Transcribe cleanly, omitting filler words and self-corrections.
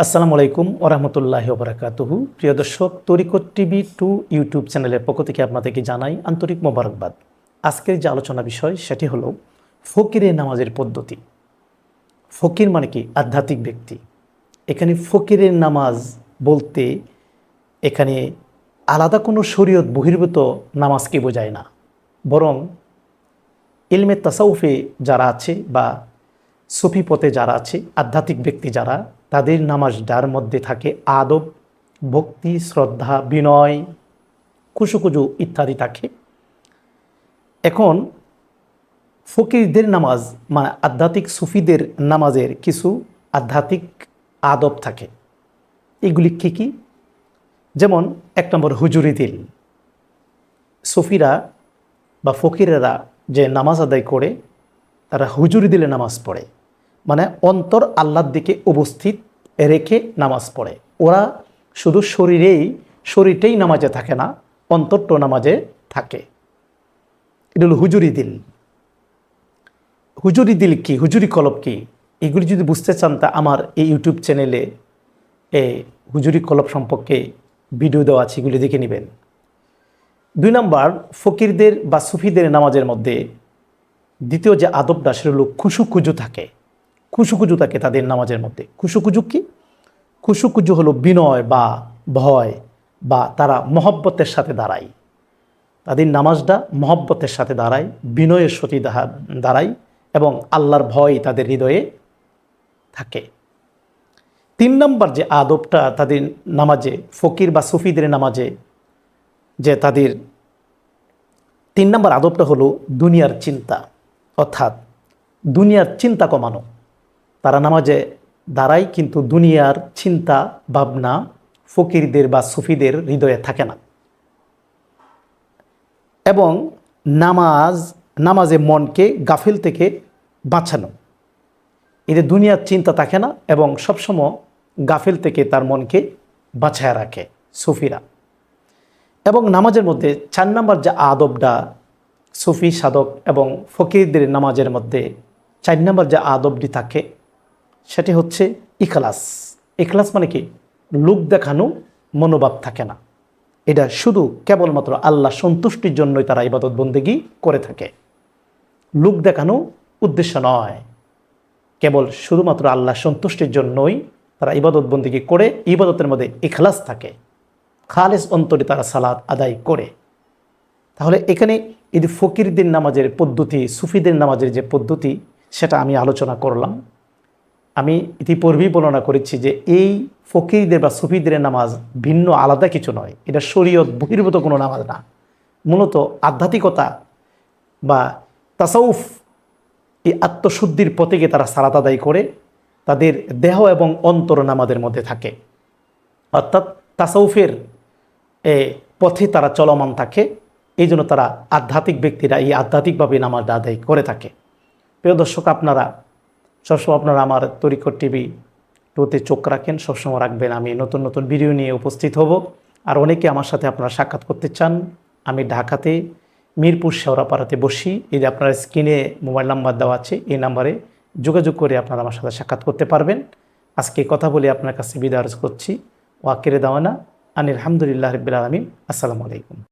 আসসালামু আলাইকুম ওরহমতুল্লাহি ওবরাকাতুহু। প্রিয় দর্শক, তরিকত টিভি 2 ইউটিউব চ্যানেলের পক্ষ থেকে আপনাদেরকে জানাই আন্তরিক মোবারকবাদ। আজকের যে আলোচনা বিষয় সেটি হলো ফকিরের নামাজের পদ্ধতি। ফকির মানে কি? আধ্যাত্মিক ব্যক্তি। এখানে ফকিরের নামাজ বলতে এখানে আলাদা কোনো শরীয়ত বহির্ভূত নামাজকে বোঝায় না, বরং ইলমে তাসাউফে যারা আছে বা সুফি পথে যারা আছে, আধ্যাত্মিক ব্যক্তি যারা, তাদের নামাজটার মধ্যে থাকে আদব, ভক্তি, শ্রদ্ধা, বিনয়, কুসুকুজু ইত্যাদি থাকে। এখন ফকিরদের নামাজ মানে আধ্যাত্মিক সুফিদের নামাজের কিছু আধ্যাত্মিক আদব থাকে। এগুলি কী কী? যেমন 1 নম্বর হুজুরি দিল। সুফিরা বা ফকিরেরা যে নামাজ আদায় করে তারা হুজুরি দিলে নামাজ পড়ে, মানে অন্তর আল্লাহর দিকে উপস্থিত রেখে নামাজ পড়ে। ওরা শুধু শরীরটাই নামাজে থাকে না, অন্তরটা নামাজে থাকে। এটা হলো হুজুরি দিল। হুজুরি দিল কি, হুজুরি কলব কি, এগুলি যদি বুঝতে চান তা আমার এই ইউটিউব চ্যানেলে এই হুজুরি কলব সম্পর্কে ভিডিও দেওয়া আছে, এগুলি দেখে নেবেন। 2 নম্বর, ফকিরদের বা সুফিদের নামাজের মধ্যে দ্বিতীয় যে আদবটা সেটা হলো খুশুকুজু থাকে। খুশুকুজু থাকে তাদের নামাজের মধ্যে। খুশুকুজু কি? খুশুকুজু হলো বিনয় বা ভয়, বা তারা মহব্বতের সাথে দাঁড়ায়। তাদের নামাজটা মহব্বতের সাথে দাঁড়ায়, বিনয়ের সাথে দাঁড়ায়, এবং আল্লাহর ভয় তাদের হৃদয়ে থাকে। 3 নম্বর যে আদবটা তাদের নামাজে, ফকির বা সুফিদের নামাজে যে তাদের 3 নম্বর আদবটা হলো দুনিয়ার চিন্তা, অর্থাৎ দুনিয়ার চিন্তা কমানো। তারা নামাজে দাঁড়ায় কিন্তু দুনিয়ার চিন্তা ভাবনা ফকিরদের বা সুফিদের হৃদয়ে থাকে না। এবং নামাজে মনকে গাফিল থেকে বাঁচানো। এতে দুনিয়ার চিন্তা থাকে না এবং সবসময় গাফিল থেকে তার মনকে বাঁচায় রাখে সুফিরা। এবং নামাজের মধ্যে 4 নম্বর যে আদবটা সুফি সাধক এবং ফকিরদের নামাজের মধ্যে 4 নম্বর যে আদবটি থাকে সেটি হচ্ছে ইখলাস। ইখলাস মানে কি? লোক দেখানো মনোভাব থাকে না। এটা শুধু কেবলমাত্র আল্লাহ সন্তুষ্টির জন্যই তারা ইবাদত বন্দেগী করে থাকে। লোক দেখানো উদ্দেশ্য নয়, কেবল শুধুমাত্র আল্লাহ সন্তুষ্টির জন্যই তারা ইবাদত বন্দেগী করে। ইবাদতের মধ্যে ইখলাস থাকে, খালেস অন্তরে তারা সালাত আদায় করে। তাহলে এখানে এই ফকিরদের নামাজের পদ্ধতি, সুফিদের নামাজের যে পদ্ধতি, সেটা আমি আলোচনা করলাম। আমি ইতিপূর্বেই বর্ণনা করেছি যে এই ফকিরদের বা সুফিদের নামাজ ভিন্ন, আলাদা কিছু নয়। এটা শরীয়ত বহির্ভূত কোনো নামাজ না, মূলত আধ্যাত্মিকতা বা তাসাউফ, এই আত্মশুদ্ধির পথে গিয়ে তারা সালাত আদায় করে। তাদের দেহ এবং অন্তর নামাজের মধ্যে থাকে, অর্থাৎ তাসাউফের পথে তারা চলমান থাকে। এই জন্য তারা আধ্যাত্মিক ব্যক্তিরা এই আধ্যাত্মিকভাবে নামাজ আদায় করে থাকে। প্রিয় দর্শক, আপনারা সবসময় আমার তরিকত টিভি 2তে চোখ রাখেন, সবসময় রাখবেন। আমি নতুন নতুন ভিডিও নিয়ে উপস্থিত হব। আর অনেকে আমার সাথে আপনারা সাক্ষাৎ করতে চান, আমি ঢাকাতে মিরপুর শেওড়াপাড়াতে বসি। এই যে আপনার স্ক্রিনে মোবাইল নাম্বার দেওয়া আছে, এই নাম্বারে যোগাযোগ করে আপনারা আমার সাথে সাক্ষাৎ করতে পারবেন। আজকে কথা বলে আপনার কাছে বিদায় করছি। ওয়াকিরে দাওয়ানা আনিল হামদুলিল্লাহ রাব্বিল আলামিন। আসসালামু আলাইকুম।